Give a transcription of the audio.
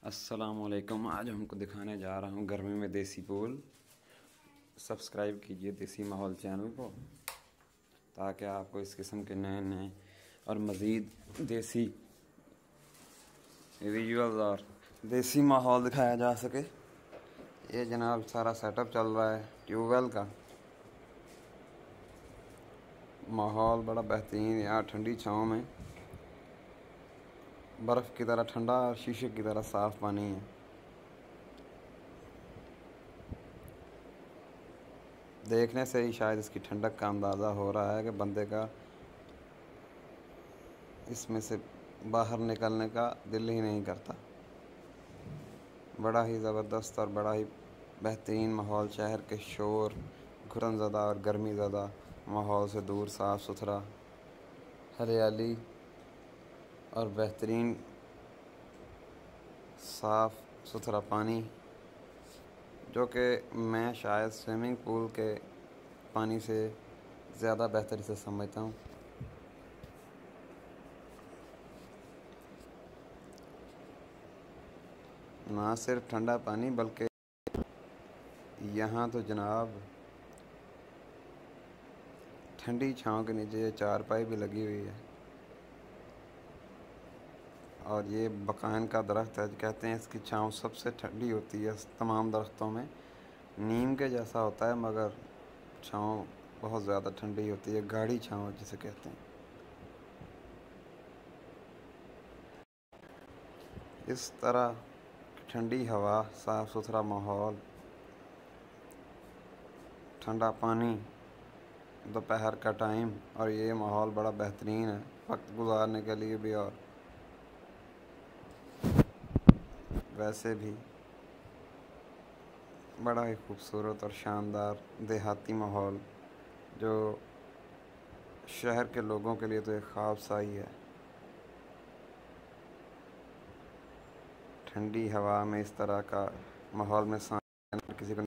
अस्सलामुअलैकुम। आज हमको दिखाने जा रहा हूँ गर्मी में देसी बोल। सब्सक्राइब कीजिए देसी माहौल चैनल को ताकि आपको इस किस्म के नए नए और मज़ीद देसी विजुअल्स और देसी माहौल दिखाया जा सके। ये जनाब सारा सेटअप चल रहा है ट्यूबवेल का। माहौल बड़ा बेहतरीन है यहाँ ठंडी छाँव में। बर्फ़ की तरह ठंडा और शीशे की तरह साफ़ पानी है। देखने से ही शायद इसकी ठंडक का अंदाज़ा हो रहा है कि बंदे का इसमें से बाहर निकलने का दिल ही नहीं करता। बड़ा ही ज़बरदस्त और बड़ा ही बेहतरीन माहौल, शहर के शोर, घुटनज़दा और गर्मी ज़दा माहौल से दूर, साफ़ सुथरा, हरियाली और बेहतरीन साफ़ सुथरा पानी, जो कि मैं शायद स्विमिंग पूल के पानी से ज़्यादा बेहतर इसे समझता हूँ। ना सिर्फ ठंडा पानी बल्कि यहाँ तो जनाब ठंडी छाँव के नीचे चारपाई भी लगी हुई है। और ये बकान का दरख्त है, कहते हैं इसकी छाँव सबसे ठंडी होती है तमाम दरख्तों में। नीम के जैसा होता है मगर छाँव बहुत ज़्यादा ठंडी होती है, गाढ़ी छाँव जिसे कहते हैं। इस तरह ठंडी हवा, साफ़ सुथरा माहौल, ठंडा पानी, दोपहर का टाइम और ये माहौल बड़ा बेहतरीन है वक्त गुजारने के लिए भी और वैसे भी बड़ा ही खूबसूरत और शानदार देहाती माहौल, जो शहर के लोगों के लिए तो एक ख्वाब सा ही है। ठंडी हवा में इस तरह का माहौल में सांस किसी को